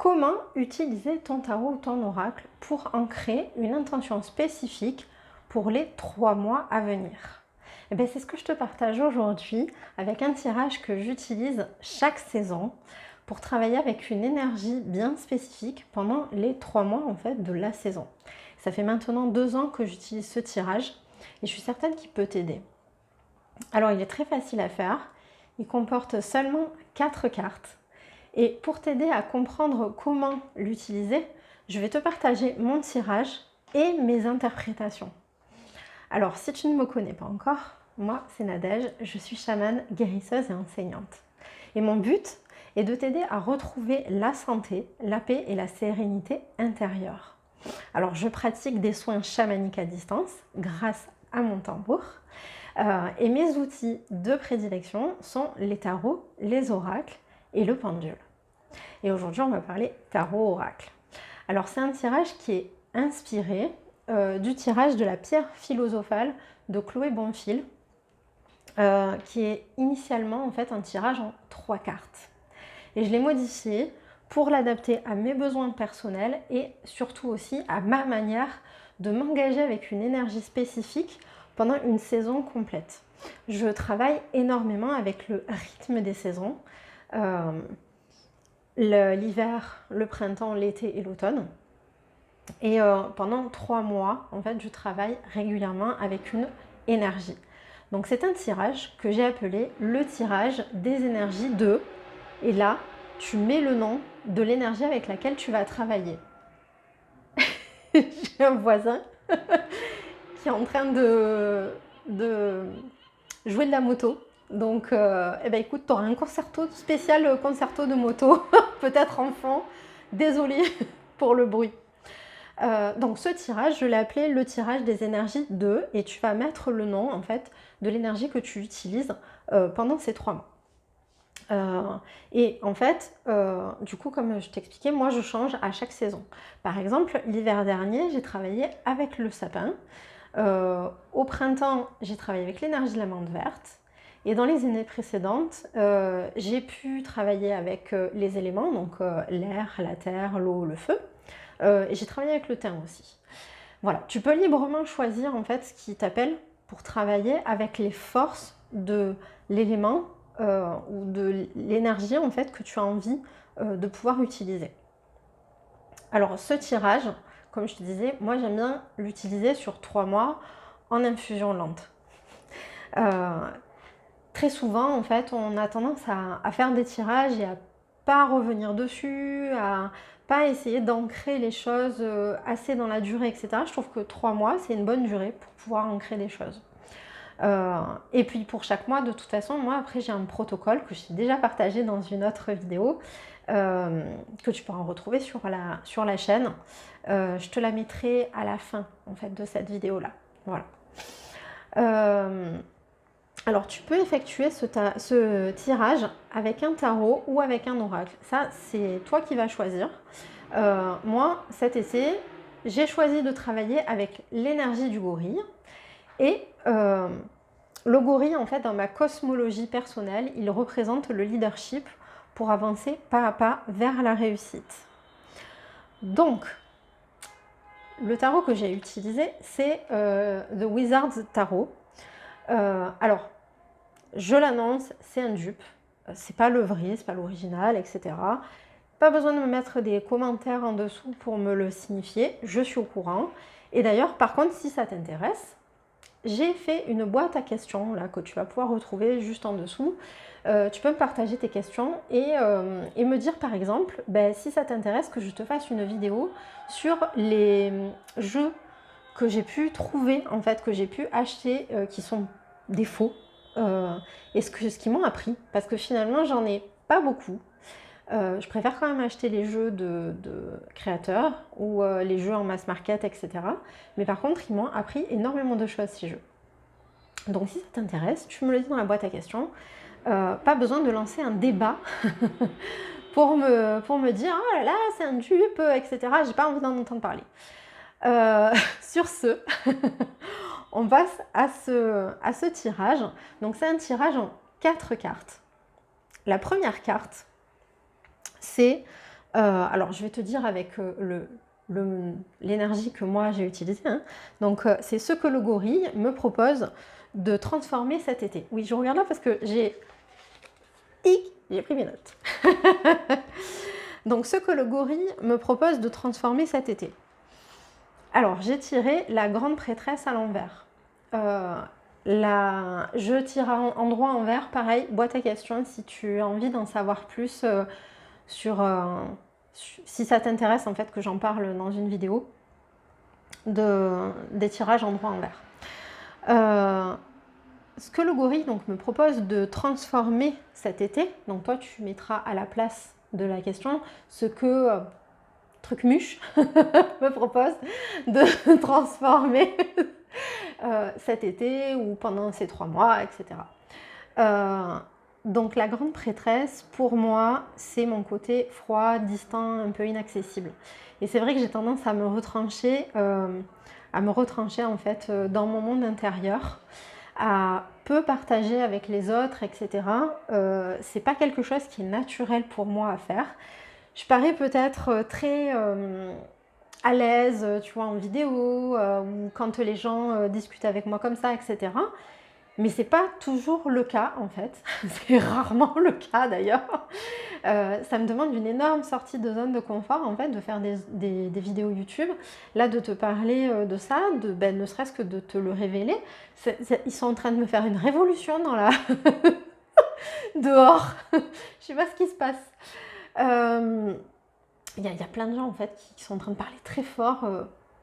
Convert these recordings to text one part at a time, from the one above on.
comment utiliser ton tarot ou ton oracle pour ancrer une intention spécifique pour les 3 mois à venir? Eh bien, c'est ce que je te partage aujourd'hui avec un tirage que j'utilise chaque saison pour travailler avec une énergie bien spécifique pendant les 3 mois en fait de la saison. Ça fait maintenant 2 ans que j'utilise ce tirage et je suis certaine qu'il peut t'aider. Alors, il est très facile à faire. Il comporte seulement 4 cartes. Et pour t'aider à comprendre comment l'utiliser, je vais te partager mon tirage et mes interprétations. Alors, si tu ne me connais pas encore, moi c'est Nadège, je suis chamane, guérisseuse et enseignante. Et mon but est de t'aider à retrouver la santé, la paix et la sérénité intérieure. Alors, je pratique des soins chamaniques à distance grâce à mon tambour. Et mes outils de prédilection sont les tarots, les oracles et le pendule. Et aujourd'hui, on va parler tarot-oracle. Alors, c'est un tirage qui est inspiré du tirage de la pierre philosophale de Chloé Bonfil, qui est initialement en fait un tirage en 3 cartes. Et je l'ai modifié pour l'adapter à mes besoins personnels et surtout aussi à ma manière de m'engager avec une énergie spécifique pendant une saison complète. Je travaille énormément avec le rythme des saisons. L'hiver, le printemps, l'été et l'automne. Et pendant 3 mois, en fait, je travaille régulièrement avec une énergie. Donc c'est un tirage que j'ai appelé le tirage des énergies de. Et là, tu mets le nom de l'énergie avec laquelle tu vas travailler. J'ai un voisin qui est en train de jouer de la moto. Donc, eh ben, écoute, tu auras un concerto spécial, concerto de moto, peut-être en fond. Désolée pour le bruit. Donc, ce tirage, je l'ai appelé le tirage des énergies 2 et tu vas mettre le nom, en fait, de l'énergie que tu utilises pendant ces 3 mois. Et en fait, du coup, comme je t'expliquais, moi, je change à chaque saison. Par exemple, l'hiver dernier, j'ai travaillé avec le sapin. Au printemps, j'ai travaillé avec l'énergie de l'amande verte. Et dans les années précédentes, j'ai pu travailler avec les éléments, donc l'air, la terre, l'eau, le feu. Et j'ai travaillé avec le thym aussi. Voilà, tu peux librement choisir en fait ce qui t'appelle pour travailler avec les forces de l'élément ou de l'énergie en fait que tu as envie de pouvoir utiliser. Alors ce tirage, comme je te disais, moi j'aime bien l'utiliser sur 3 mois en infusion lente. Très souvent, en fait, on a tendance à faire des tirages et à pas revenir dessus, à pas essayer d'ancrer les choses assez dans la durée, etc. Je trouve que 3 mois, c'est une bonne durée pour pouvoir ancrer les choses. Et puis pour chaque mois, de toute façon, moi après j'ai un protocole que j'ai déjà partagé dans une autre vidéo que tu pourras retrouver sur la chaîne. Je te la mettrai à la fin en fait de cette vidéo là. Voilà. Alors tu peux effectuer ce tirage avec un tarot ou avec un oracle. Ça c'est toi qui vas choisir. Moi cet essai, j'ai choisi de travailler avec l'énergie du gorille. Et le gorille, en fait, dans ma cosmologie personnelle, il représente le leadership pour avancer pas à pas vers la réussite. Donc, le tarot que j'ai utilisé, c'est The Wizard's Tarot. Alors, je l'annonce, c'est un dupe. C'est pas le vrai, c'est pas l'original, etc. Pas besoin de me mettre des commentaires en dessous pour me le signifier. Je suis au courant. Et d'ailleurs, par contre, si ça t'intéresse, j'ai fait une boîte à questions là, que tu vas pouvoir retrouver juste en dessous. Tu peux me partager tes questions et me dire par exemple si ça t'intéresse que je te fasse une vidéo sur les jeux que j'ai pu trouver, en fait, que j'ai pu acheter qui sont des faux et ce qu'ils m'ont appris. Parce que finalement, j'en ai pas beaucoup. Je préfère quand même acheter les jeux de créateurs ou les jeux en mass market, etc. Mais par contre, ils m'ont appris énormément de choses, ces jeux. Donc si ça t'intéresse, tu me le dis dans la boîte à questions. Pas besoin de lancer un débat pour me dire « Oh là là, c'est un dupe, etc. » J'ai pas envie d'en entendre parler. Sur ce, on passe à ce tirage. Donc c'est un tirage en 4 cartes. La première carte, c'est Alors, je vais te dire avec l'énergie que moi j'ai utilisée, hein. Donc, c'est ce que le gorille me propose de transformer cet été. Oui, je regarde là parce que j'ai pris mes notes. Donc, ce que le gorille me propose de transformer cet été. Alors, j'ai tiré la grande prêtresse à l'envers. Je tire en droit envers, pareil, boîte à questions si tu as envie d'en savoir plus si ça t'intéresse en fait que j'en parle dans une vidéo des tirages en droit envers. Ce que le gorille donc, me propose de transformer cet été, donc toi tu mettras à la place de la question ce que Trucmuche me propose de transformer cet été ou pendant ces 3 mois, etc. Donc la grande prêtresse, pour moi, c'est mon côté froid, distant, un peu inaccessible. Et c'est vrai que j'ai tendance à me retrancher en fait dans mon monde intérieur, à peu partager avec les autres, etc. C'est pas quelque chose qui est naturel pour moi à faire. Je parais peut-être très à l'aise, tu vois, en vidéo, ou quand les gens discutent avec moi comme ça, etc. Mais c'est pas toujours le cas en fait, c'est rarement le cas d'ailleurs. Ça me demande une énorme sortie de zone de confort en fait, de faire des vidéos YouTube. Là, de te parler de ça, ne serait-ce que de te le révéler. Ils sont en train de me faire une révolution dans la... dehors. Je sais pas ce qui se passe. Il y a plein de gens en fait qui sont en train de parler très fort,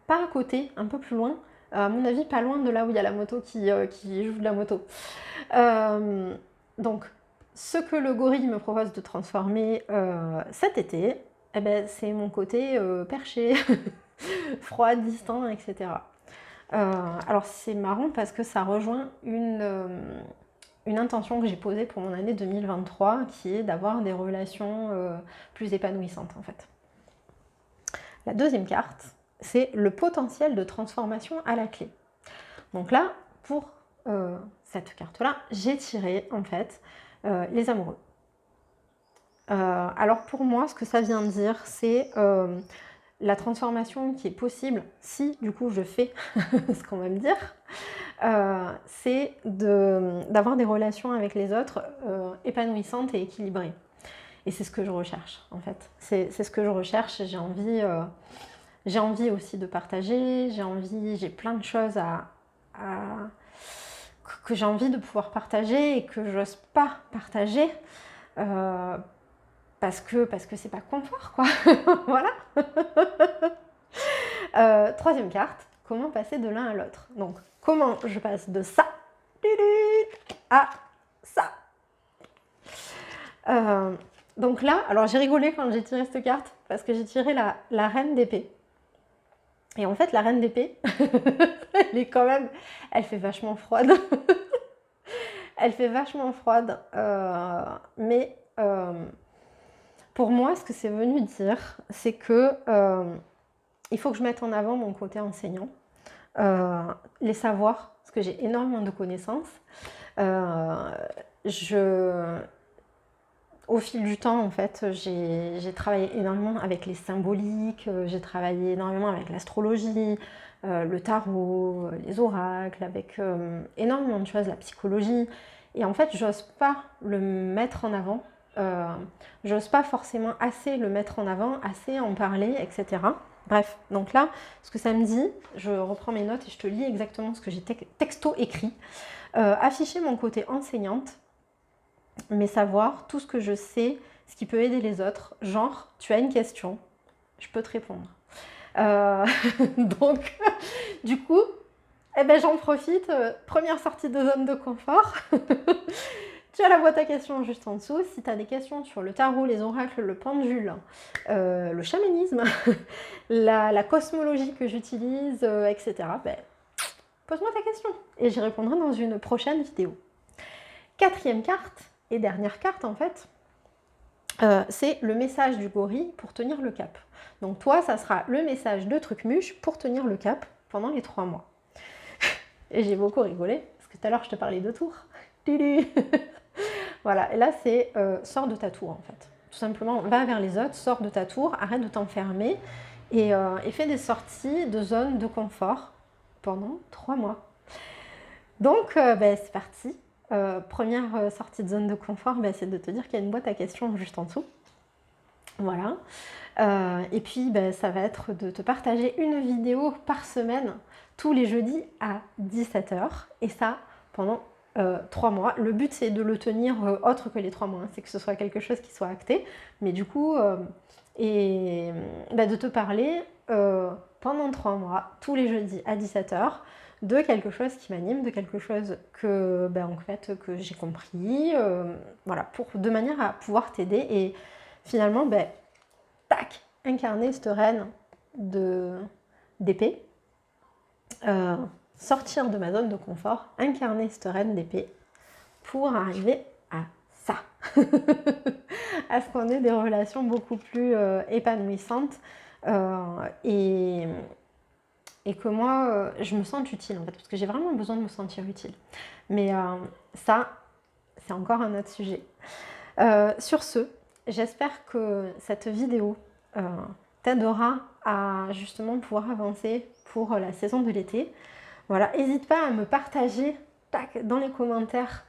pas à côté, un peu plus loin. À mon avis, pas loin de là où il y a la moto qui joue de la moto. Donc, ce que le gorille me propose de transformer cet été, eh ben, c'est mon côté perché, froid, distant, etc. Alors, c'est marrant parce que ça rejoint une intention que j'ai posée pour mon année 2023, qui est d'avoir des relations plus épanouissantes, en fait. La deuxième carte, c'est le potentiel de transformation à la clé. Donc là, pour cette carte-là, j'ai tiré en fait les amoureux. Alors pour moi, ce que ça vient dire, c'est la transformation qui est possible si du coup je fais ce qu'on va me dire, c'est d'avoir des relations avec les autres épanouissantes et équilibrées. Et c'est ce que je recherche en fait. C'est ce que je recherche. J'ai envie aussi de partager. J'ai plein de choses que j'ai envie de pouvoir partager et que j'ose pas partager parce que c'est pas confort quoi. Voilà. Troisième carte. Comment passer de l'un à l'autre. Donc comment je passe de ça à ça. Donc là, alors j'ai rigolé quand j'ai tiré cette carte parce que j'ai tiré la reine d'épée. Et en fait, la reine d'épée, elle fait vachement froide. Elle fait vachement froide. Mais pour moi, ce que c'est venu dire, c'est que il faut que je mette en avant mon côté enseignant, les savoirs, parce que j'ai énormément de connaissances. Au fil du temps, en fait, j'ai travaillé énormément avec les symboliques, j'ai travaillé énormément avec l'astrologie, le tarot, les oracles, avec énormément de choses, la psychologie. Et en fait, j'ose pas le mettre en avant, j'ose pas forcément assez le mettre en avant, assez en parler, etc. Bref, donc là, ce que ça me dit, je reprends mes notes et je te lis exactement ce que j'ai texto écrit. Afficher mon côté enseignante, mes savoirs, tout ce que je sais, ce qui peut aider les autres. Genre, tu as une question, je peux te répondre. Donc, du coup, eh ben, j'en profite. Première sortie de zone de confort. Tu as la boîte à questions juste en dessous. Si tu as des questions sur le tarot, les oracles, le pendule, le chamanisme, la cosmologie que j'utilise, etc., ben, pose-moi ta question et j'y répondrai dans une prochaine vidéo. Quatrième carte, et dernière carte en fait, c'est le message du gorille pour tenir le cap. Donc toi, ça sera le message de Trucmuche pour tenir le cap pendant les 3 mois. Et j'ai beaucoup rigolé, parce que tout à l'heure je te parlais de tour. Voilà, et là c'est sors de ta tour en fait, tout simplement, va vers les autres, sors de ta tour, arrête de t'enfermer et fais des sorties de zone de confort pendant 3 mois. Donc, c'est parti. Première sortie de zone de confort, c'est de te dire qu'il y a une boîte à questions juste en dessous. Voilà. Et puis, ça va être de te partager une vidéo par semaine, tous les jeudis à 17h. Et ça, pendant 3 mois. Le but, c'est de le tenir autre que les 3 mois. C'est que ce soit quelque chose qui soit acté. Mais du coup, de te parler pendant 3 mois, tous les jeudis à 17h, de quelque chose qui m'anime, de quelque chose que, que j'ai compris. Voilà, de manière à pouvoir t'aider et finalement, tac, incarner cette reine d'épée, sortir de ma zone de confort, incarner cette reine d'épée pour arriver à ça, à ce qu'on ait des relations beaucoup plus épanouissantes et que moi, je me sente utile en fait, parce que j'ai vraiment besoin de me sentir utile. Mais ça, c'est encore un autre sujet. Sur ce, j'espère que cette vidéo t'aidera à justement pouvoir avancer pour la saison de l'été. Voilà, n'hésite pas à me partager dans les commentaires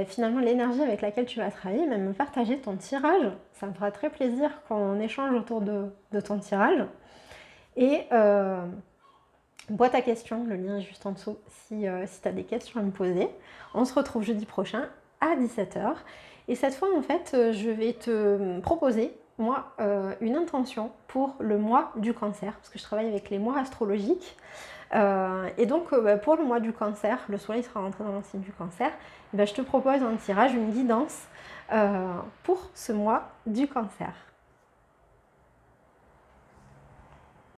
finalement l'énergie avec laquelle tu vas travailler, même me partager ton tirage. Ça me fera très plaisir qu'on échange autour de ton tirage. Et boîte à questions, le lien est juste en dessous si tu as des questions à me poser. On se retrouve jeudi prochain à 17h. Et cette fois, en fait, je vais te proposer, moi, une intention pour le mois du Cancer, parce que je travaille avec les mois astrologiques. Et donc, pour le mois du Cancer, le soleil sera rentré dans le signe du Cancer, je te propose un tirage, une guidance pour ce mois du Cancer.